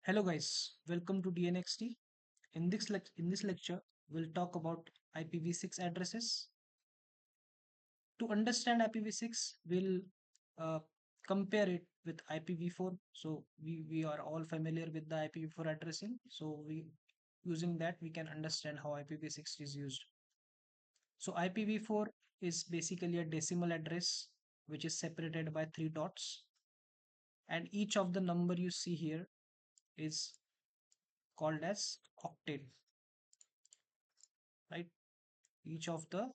Hello guys, welcome to DNXT. In this lecture, we'll talk about IPv6 addresses. To understand IPv6, we'll uh, compare it with IPv4. So we are all familiar with the IPv4 addressing. So we using that we can understand how IPv6 is used. So IPv4 is basically a decimal address which is separated by three dots, and each of the number you see here is called as octet, right? Each of the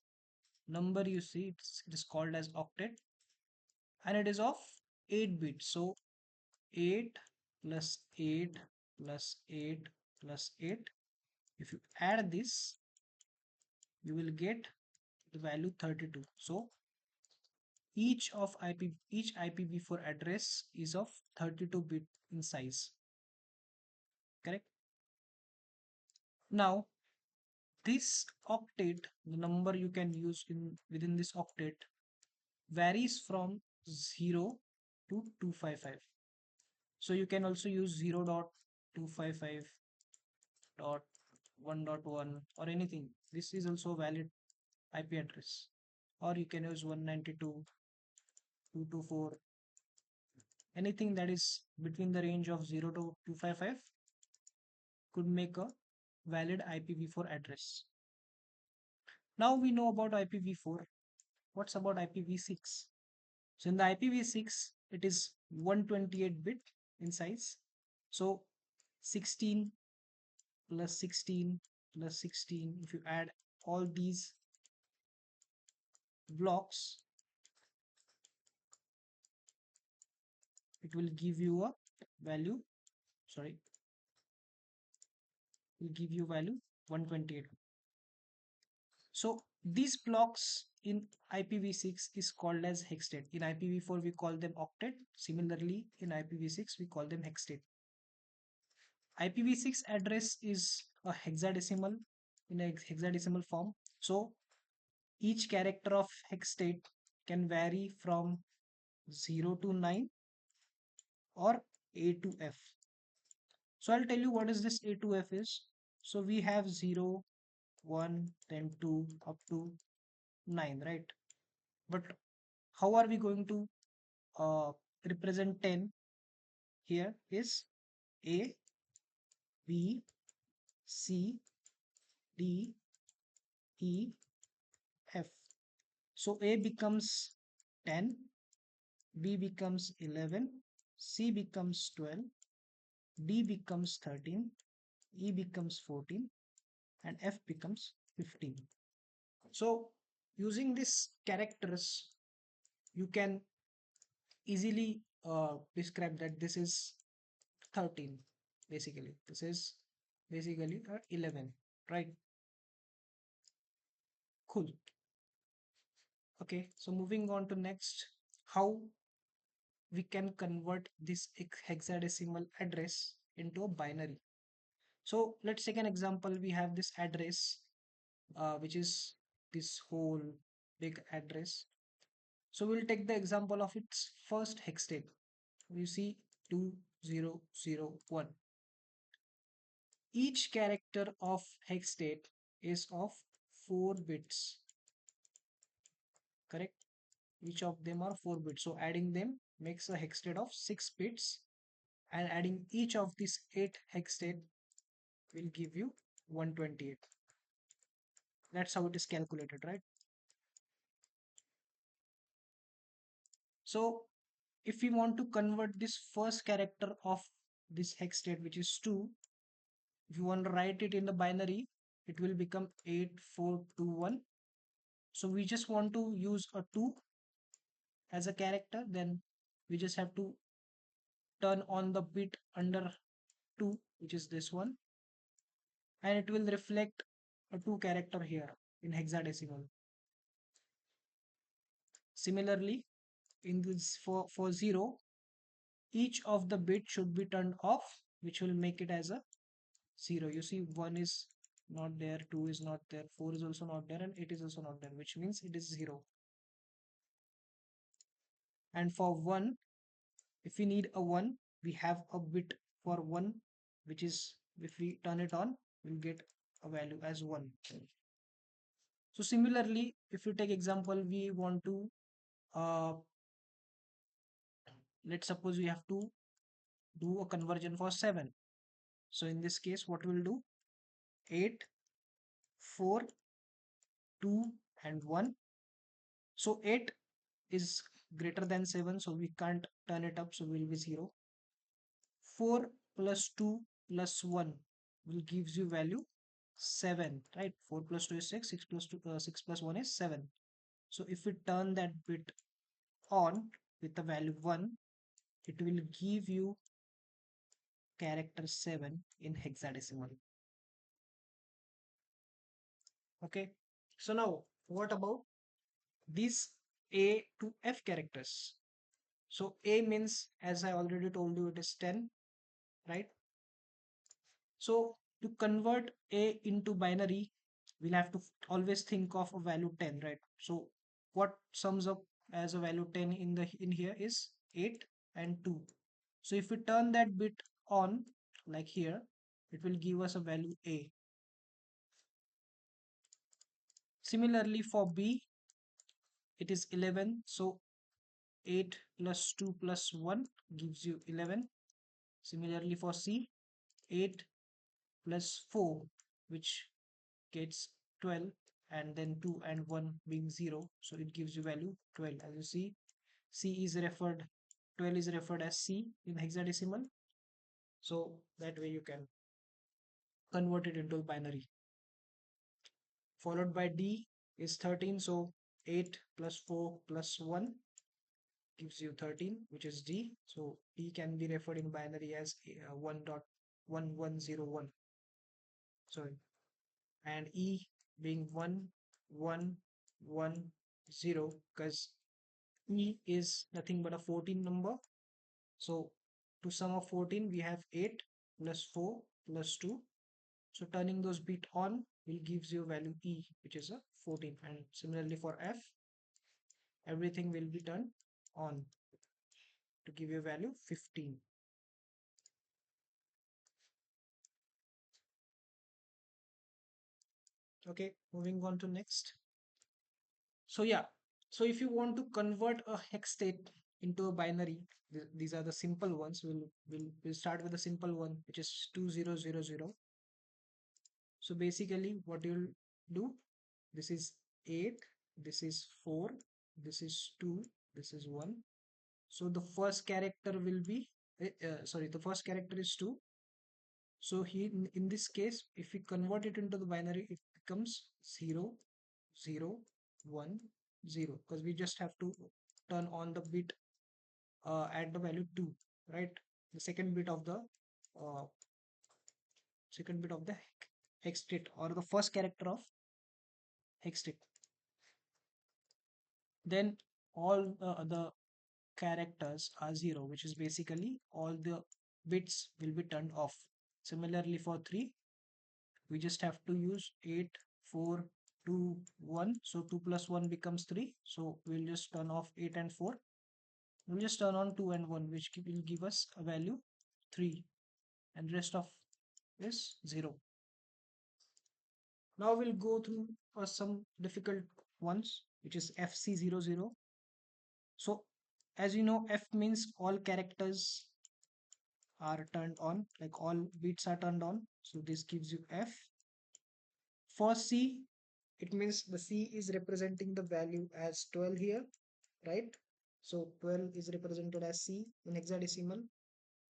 number you see it is called as octet, and it is of 8 bits. So 8 plus 8 plus 8 plus 8, if you add this you will get the value 32. So each IPv4 address is of 32 bit in size, correct? Now this octet, the number you can use in within this octet, varies from 0 to 255. So you can also use 0.255 dot 1.1 or anything. This is also a valid IP address. Or you can use 192.224. Anything that is between the range of 0 to 255 could make a valid IPv4 address. Now we know about IPv4. What's about IPv6? So in the IPv6, it is 128 bit in size. So 16 plus 16 plus 16, if you add all these blocks, it will give you a value, sorry, will give you value 128. So these blocks in IPv6 is called as hexstate. In IPv4 we call them octet. Similarly in IPv6 we call them hexstate. IPv6 address is a hexadecimal, in a hexadecimal form. So each character of hex state can vary from 0 to 9 or A to F. So I'll tell you what is this A to F is. So we have 0, 1, then 2 up to 9, right? But how are we going to represent 10? Here is A, B, C, D, E, F. So A becomes 10, B becomes 11, C becomes 12, D becomes 13, E becomes 14, and F becomes 15. So using these characters, you can easily describe that this is 13. Basically this is basically 11, right? Cool. Okay, so moving on to next, how we can convert this hexadecimal address into a binary. So let's take an example. We have this address, which is this whole big address. So we'll take the example of its first hex state. You see 2001. Each character of hex state is of 4 bits, correct? Each of them are 4 bits. So adding them makes a hex state of 6 bits, and adding each of these 8 hex state will give you 128. That's how it is calculated, right? So if we want to convert this first character of this hex state, which is 2, if you want to write it in the binary, it will become 8421. So we just want to use a 2 as a character, then we just have to turn on the bit under 2, which is this one, and it will reflect a 2 character here in hexadecimal. Similarly, in this for 0, each of the bit should be turned off, which will make it as a 0. You see 1 is not there, 2 is not there, 4 is also not there, and 8 is also not there, which means it is 0. And for 1, if we need a 1, we have a bit for 1 which is, if we turn it on, we'll get a value as 1. So similarly, if you take example, we want to uh, let's suppose we have to do a conversion for 7. So in this case, what we'll do, 8, 4, 2 and 1. So 8 is greater than 7, so we can't turn it up, so will be 0. 4 plus 2 plus 1 will gives you value 7, right? 4 plus 2 is 6, 6 plus 2, 6 plus 1 is 7. So if we turn that bit on with the value 1, it will give you character 7 in hexadecimal. Okay. So now what about these A to F characters? So A means, as I already told you, it is 10, right? So to convert A into binary, we'll have to always think of a value 10, right? So what sums up as a value 10 in here is 8 and 2. So if we turn that bit on, like here, it will give us a value A. Similarly for B, it is 11. So 8 plus 2 plus 1 gives you 11. Similarly for C, 8 plus 4, which gets 12, and then 2 and 1 being 0, so it gives you value 12. As you see, C is referred 12 is referred as C in hexadecimal, so that way you can convert it into binary. Followed by D is 13, so 8 plus 4 plus 1 gives you 13, which is D. So D can be referred in binary as 1.1101. Sorry, and E being 1 1 1 0, because E is nothing but a 14 number. So to sum of 14, we have 8 plus 4 plus 2. So turning those bit on will gives you value E, which is a 14. And similarly for F, everything will be turned on to give you value 15. Okay, moving on to next. So yeah, so if you want to convert a hex state into a binary, these are the simple ones. We'll start with the simple one, which is 2000. So basically, what you'll do, this is 8, this is 4, this is 2, this is 1. So the first character will be, the first character is 2. So here in this case, if we convert it into the binary, it becomes 0, 0, 1, 0, because we just have to turn on the bit at the value 2, right? The uh, second bit of the hex state, or the first character of hex state. Then all the other characters are 0, which is basically all the bits will be turned off. Similarly for 3, we just have to use 8, 4, 2, 1. So 2 plus 1 becomes 3. So we'll just turn off 8 and 4. We'll just turn on 2 and 1, which will give us a value 3, and rest of is 0. Now we'll go through some difficult ones, which is FC00. So as you know, F means all characters are turned on, like all bits are turned on. So this gives you F. For C, it means the C is representing the value as 12 here, right? So 12 is represented as C in hexadecimal.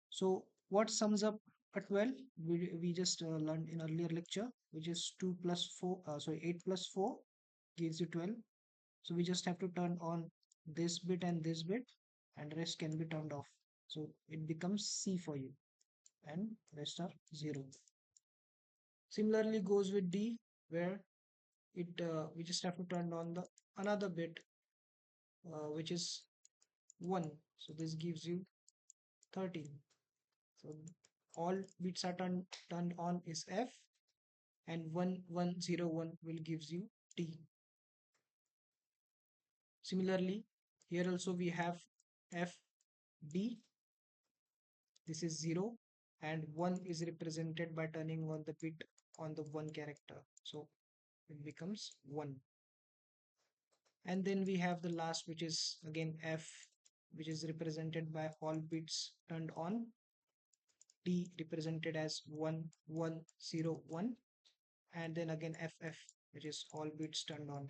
So what sums up a 12? We just learned in earlier lecture, which is 2 plus 4, 8 plus 4 gives you 12. So we just have to turn on this bit and this bit, and rest can be turned off. So it becomes C for you, and rest are 0. Similarly goes with D, where it we just have to turn on the another bit, which is 1. So this gives you 13. So all bits are turned on is F, and 1101 will gives you T. Similarly, here also we have F D. This is 0, and 1 is represented by turning on the bit on the 1 character, so it becomes 1. And then we have the last, which is again F, which is represented by all bits turned on, D represented as 1 1 0 1, and then again FF, which is all bits turned on.